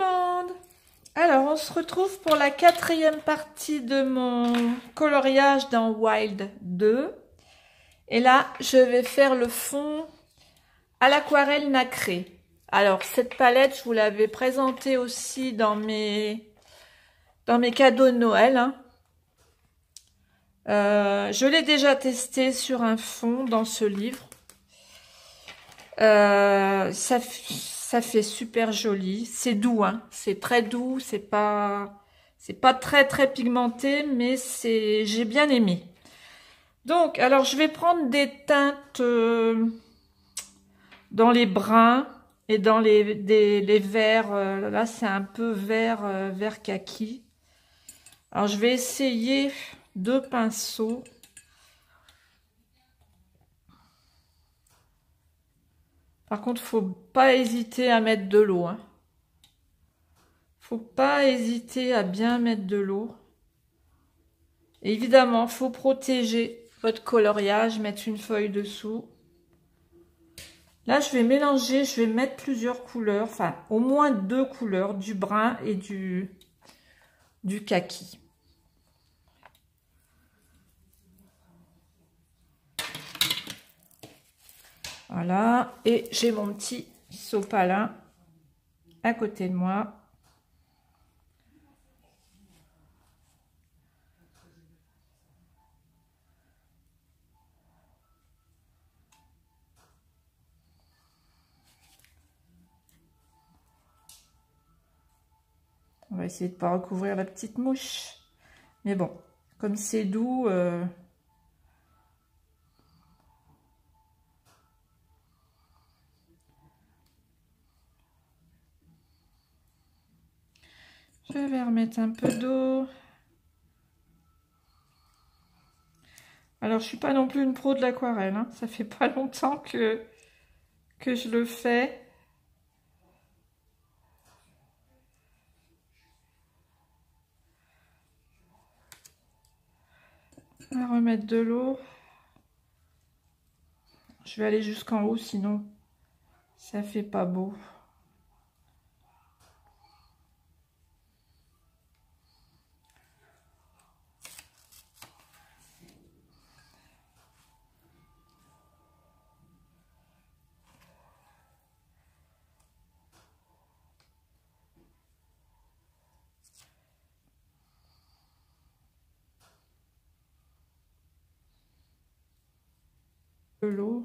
monde! Alors, on se retrouve pour la 4e partie de mon coloriage dans Wild 2. Et là, je vais faire le fond à l'aquarelle nacrée. Alors, cette palette, je vous l'avais présentée aussi dans mes cadeaux de Noël. Hein. Je l'ai déjà testée sur un fond dans ce livre. Ça fait super joli. C'est doux, hein. C'est très doux. C'est pas très pigmenté, mais j'ai bien aimé. Donc, alors je vais prendre des teintes dans les bruns et dans les verts. Là, c'est un peu vert kaki. Alors, je vais essayer 2 pinceaux. Par contre, faut pas hésiter à mettre de l'eau. Hein. Faut pas hésiter à bien mettre de l'eau. Évidemment, faut protéger votre coloriage, mettre une feuille dessous. Là, je vais mélanger, je vais mettre plusieurs couleurs, enfin au moins 2 couleurs, du brun et du kaki. Voilà, et j'ai mon petit sopalin à côté de moi. On va essayer de ne pas recouvrir la petite mouche. Mais bon, comme c'est doux... Je vais remettre un peu d'eau. Alors, je suis pas non plus une pro de l'aquarelle. Hein. Ça fait pas longtemps que je le fais. On va remettre de l'eau. Je vais aller jusqu'en haut, sinon ça fait pas beau. De l'eau.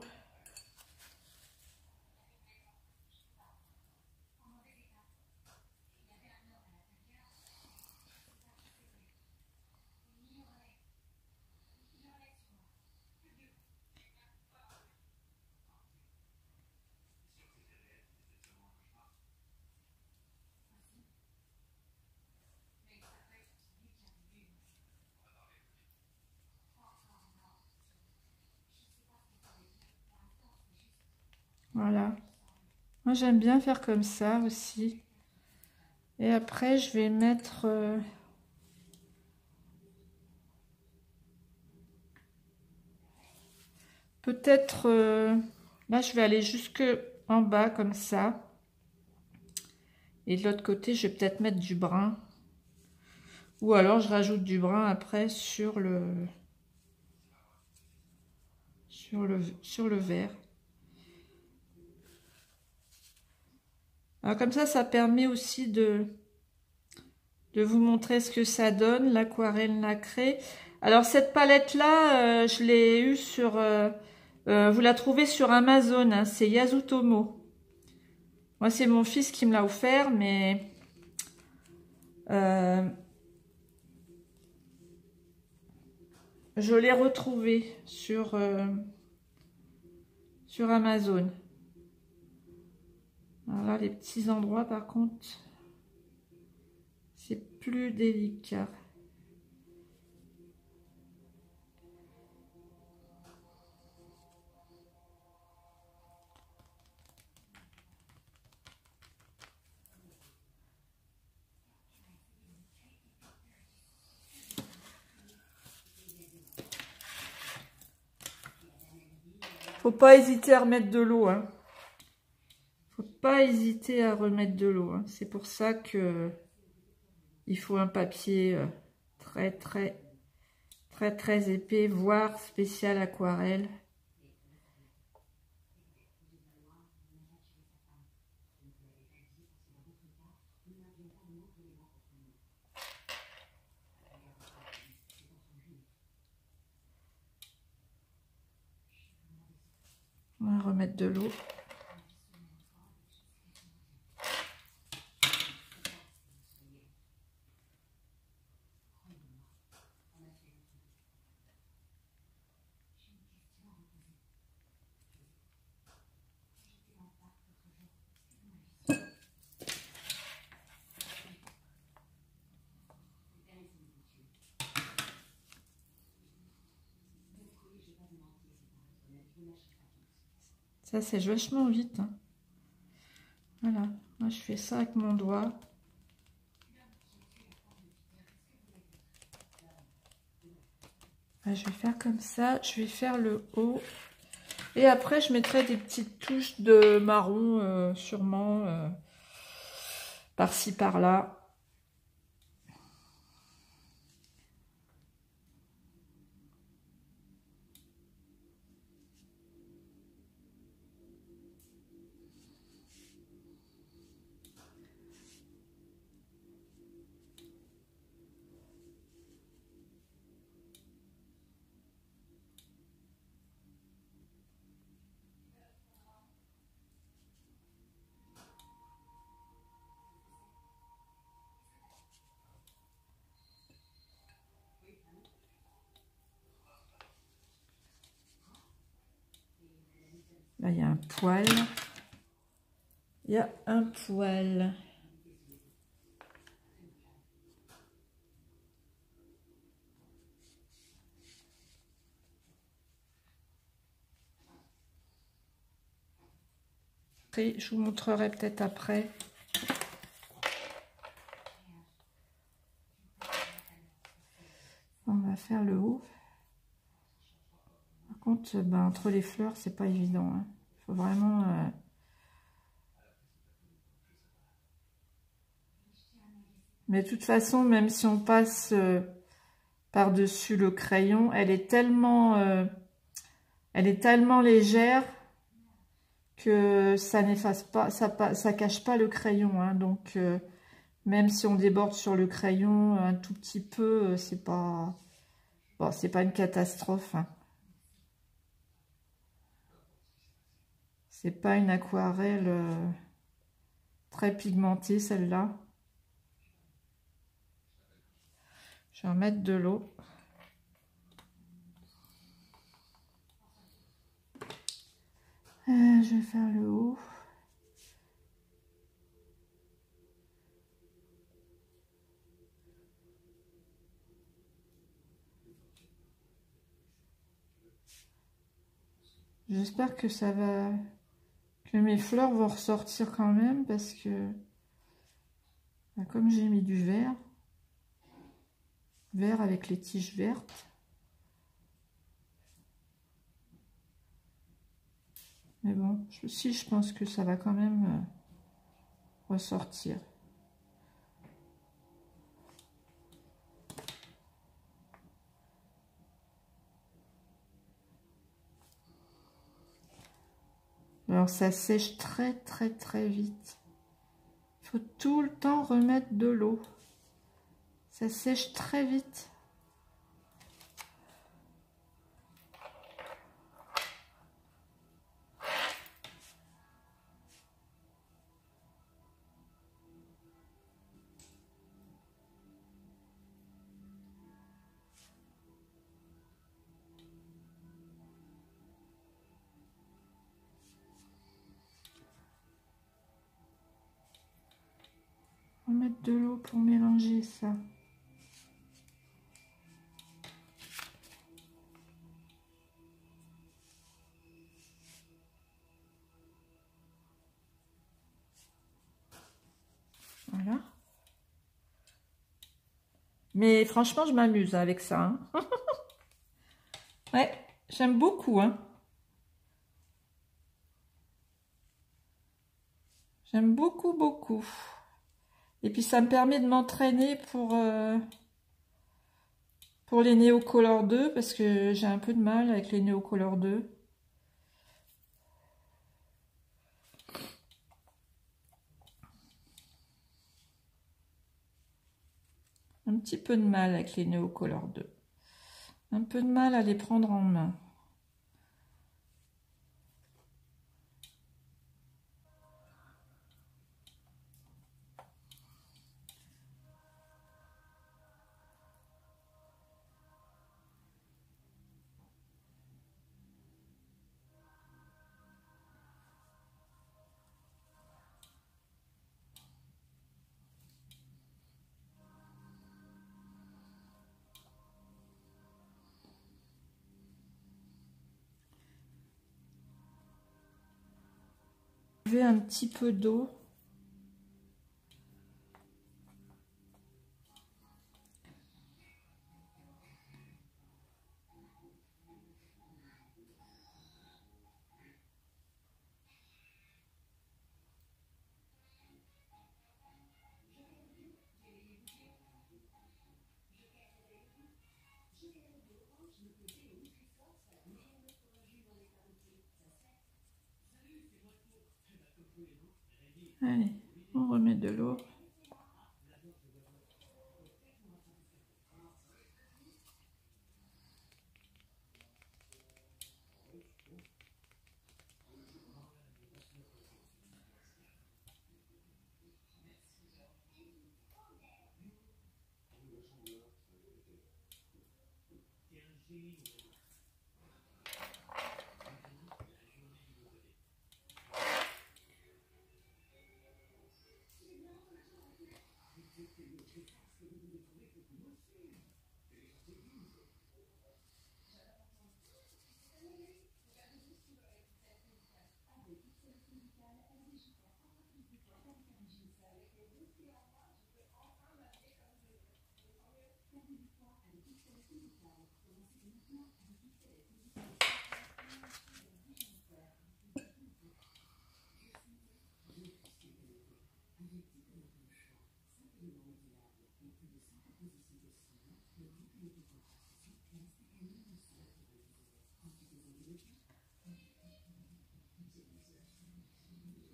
Voilà. Moi, j'aime bien faire comme ça aussi. Et après, je vais mettre... peut-être... là, je vais aller jusque en bas, comme ça. Et de l'autre côté, je vais peut-être mettre du brun. Ou alors, je rajoute du brun après sur le vert. Alors comme ça permet aussi de vous montrer ce que ça donne, l'aquarelle nacrée. Alors cette palette-là, je l'ai eue sur... vous la trouvez sur Amazon, hein, c'est Yasutomo. Moi, c'est mon fils qui me l'a offert, mais... je l'ai retrouvée sur Amazon. Alors là, les petits endroits, par contre, c'est plus délicat. Faut pas hésiter à remettre de l'eau, hein. Faut pas hésiter à remettre de l'eau. Hein. C'est pour ça que il faut un papier très épais, voire spécial aquarelle. On va remettre de l'eau. Ça sèche vachement vite. Hein. Voilà, moi je fais ça avec mon doigt. Je vais faire comme ça, je vais faire le haut. Et après je mettrai des petites touches de marron, sûrement, par-ci par-là. Là, il y a un poil. Il y a un poil. Après, je vous montrerai peut-être après. On va faire le haut. Par contre, entre les fleurs, c'est pas évident. Hein. Faut vraiment... Mais de toute façon, même si on passe par-dessus le crayon, elle est tellement légère que ça n'efface pas, ça cache pas le crayon. Hein. Donc, même si on déborde sur le crayon un tout petit peu, c'est pas une catastrophe. Hein. C'est pas une aquarelle très pigmentée, celle-là. Je vais en mettre de l'eau. Je vais faire le haut. J'espère que que mes fleurs vont ressortir quand même, parce que comme j'ai mis du vert avec les tiges vertes. Mais bon, je pense que ça va quand même ressortir. Alors ça sèche très vite. Il faut tout le temps remettre de l'eau. Ça sèche très vite. On va mettre de l'eau pour mélanger ça. Voilà. Mais franchement, je m'amuse avec ça. Hein. Ouais, j'aime beaucoup. Hein. J'aime beaucoup, beaucoup. Et puis ça me permet de m'entraîner pour les Neocolor 2 parce que j'ai un peu de mal avec les Neocolor 2. Un petit peu de mal avec les Neocolor 2. Un peu de mal à les prendre en main. Un petit peu d'eau. Allez, on remet de l'eau.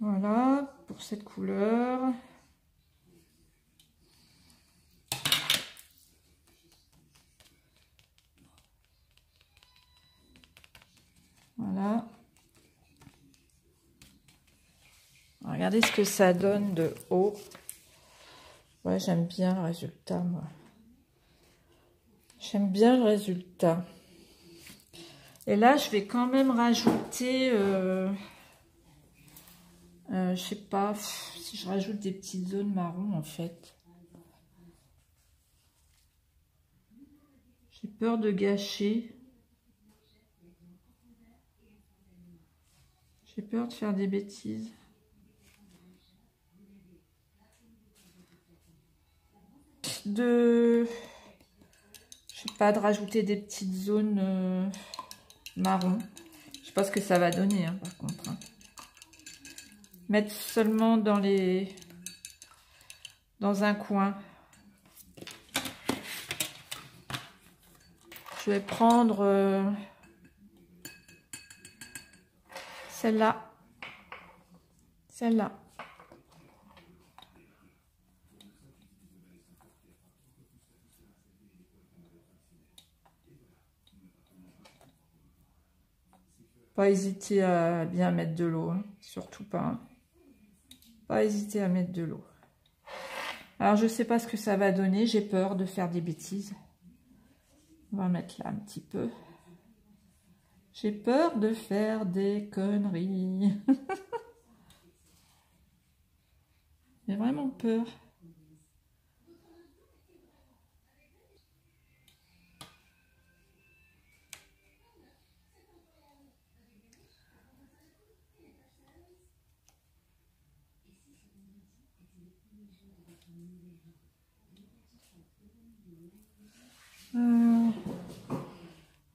Voilà, pour cette couleur. Voilà. Regardez ce que ça donne de haut. Ouais, j'aime bien le résultat, moi. J'aime bien le résultat. Et là, je vais quand même rajouter... je sais pas si je rajoute des petites zones marron, en fait. J'ai peur de gâcher. J'ai peur de faire des bêtises. Je sais pas, de rajouter des petites zones marron. Je sais pas ce que ça va donner, hein, par contre. Hein. Mettre seulement dans un coin. Je vais prendre celle-là. Celle-là. Pas hésiter à bien mettre de l'eau, hein. Surtout pas. Hein. Pas hésiter à mettre de l'eau. Alors je sais pas ce que ça va donner, j'ai peur de faire des bêtises. On va mettre là un petit peu. J'ai peur de faire des conneries. J'ai vraiment peur.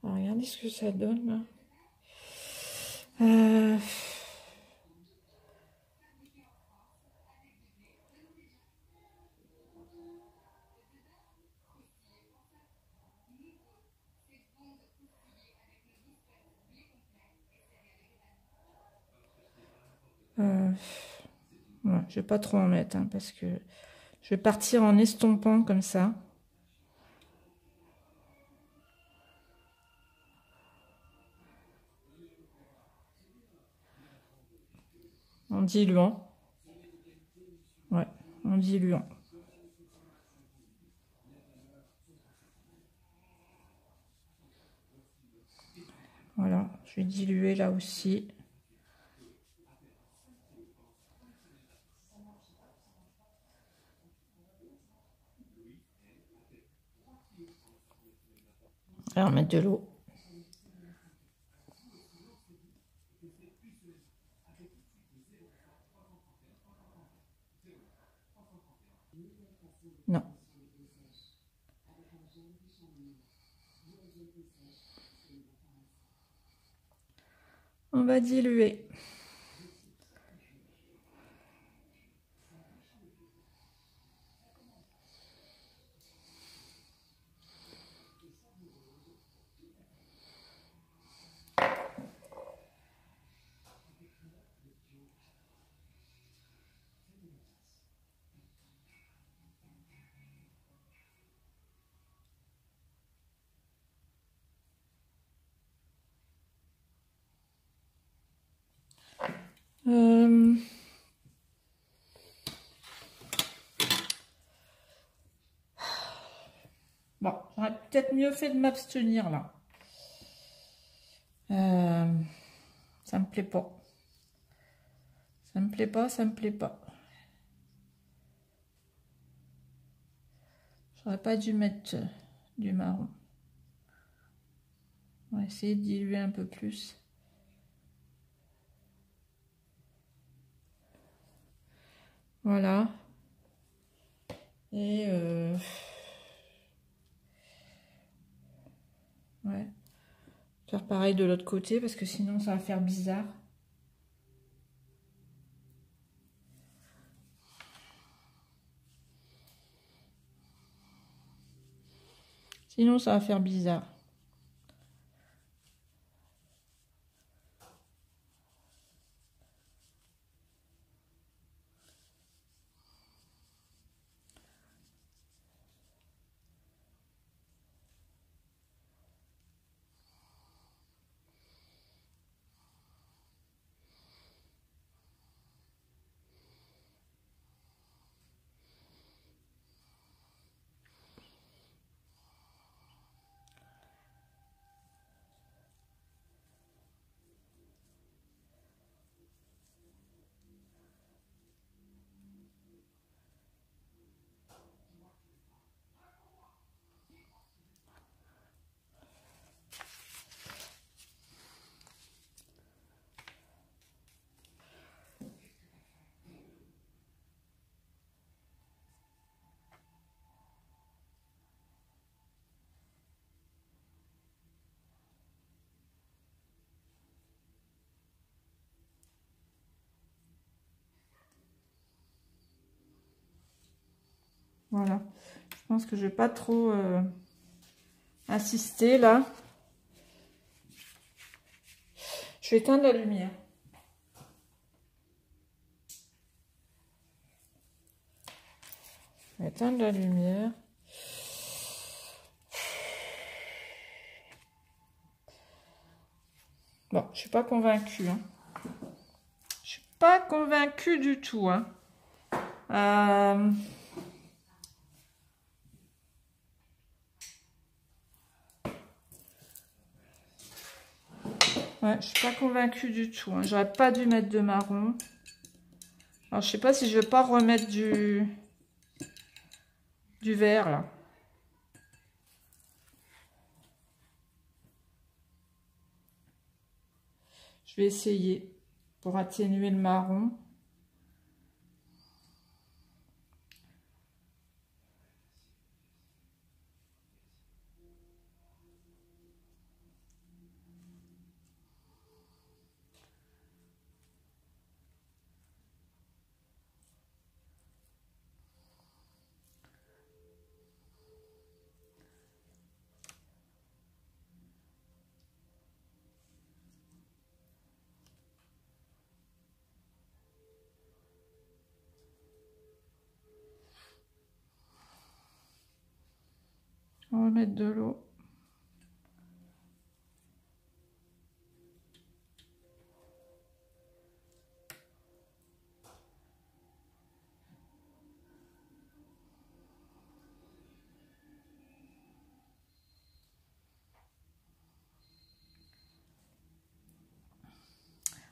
Regardez ce que ça donne. Ouais, je vais pas trop en mettre, hein, parce que je vais partir en estompant comme ça. En diluant. Ouais, en diluant. Voilà, je vais diluer là aussi. Alors, mettre de l'eau. Non. On va diluer. Bon, j'aurais peut-être mieux fait de m'abstenir là. Ça me plaît pas. Ça me plaît pas, ça me plaît pas. J'aurais pas dû mettre du marron. On va essayer de diluer un peu plus. Voilà. Et ouais. Faire pareil de l'autre côté parce que sinon ça va faire bizarre. Sinon ça va faire bizarre. Voilà. Je pense que je vais pas trop insister là. Je vais éteindre la lumière. Je vais éteindre la lumière. Bon, je suis pas convaincue. Hein. Je suis pas convaincue du tout. Hein. Ouais, je suis pas convaincue du tout. Hein. J'aurais pas dû mettre de marron. Alors, je sais pas si je vais pas remettre du vert là. Je vais essayer pour atténuer le marron. On va mettre de l'eau.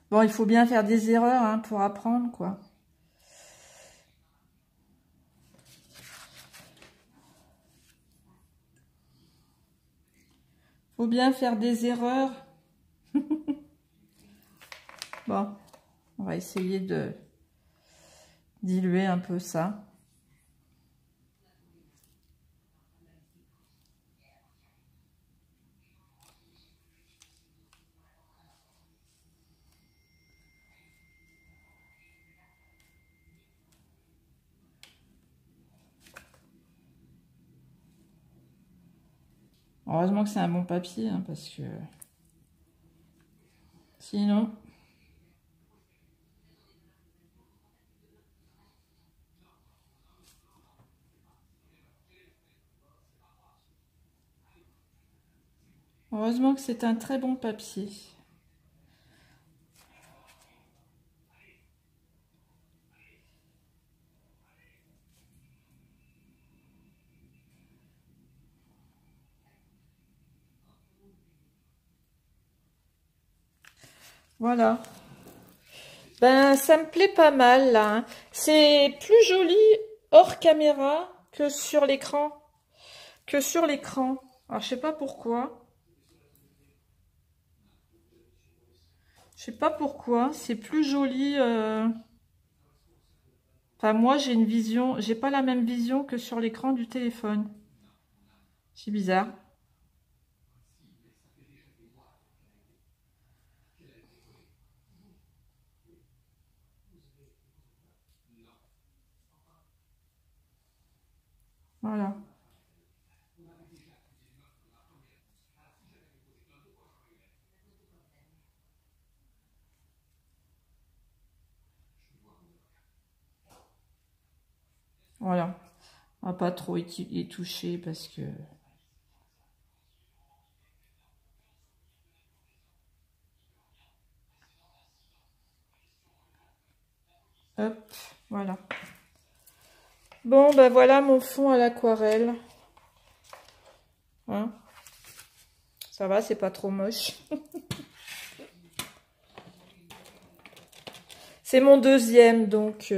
Bon, il faut bien faire des erreurs hein, pour apprendre, quoi. Faut bien faire des erreurs. Bon, on va essayer de diluer un peu ça. Heureusement que c'est un bon papier, hein, parce que sinon... Heureusement que c'est un très bon papier. Voilà. Ben, ça me plaît pas mal, là. Hein. C'est plus joli hors caméra que sur l'écran. Alors, je sais pas pourquoi. Je sais pas pourquoi. C'est plus joli. Enfin, moi, j'ai une vision... J'ai pas la même vision que sur l'écran du téléphone. C'est bizarre. Voilà. Voilà. On va pas trop y toucher parce que... Hop, voilà. Bon, ben voilà mon fond à l'aquarelle. Hein? Ça va, c'est pas trop moche. C'est mon deuxième, donc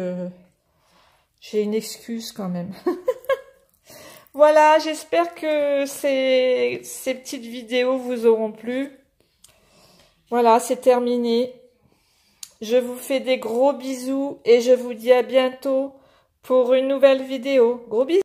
j'ai une excuse quand même. Voilà, j'espère que ces petites vidéos vous auront plu. Voilà, c'est terminé. Je vous fais des gros bisous et je vous dis à bientôt pour une nouvelle vidéo. Gros bisous!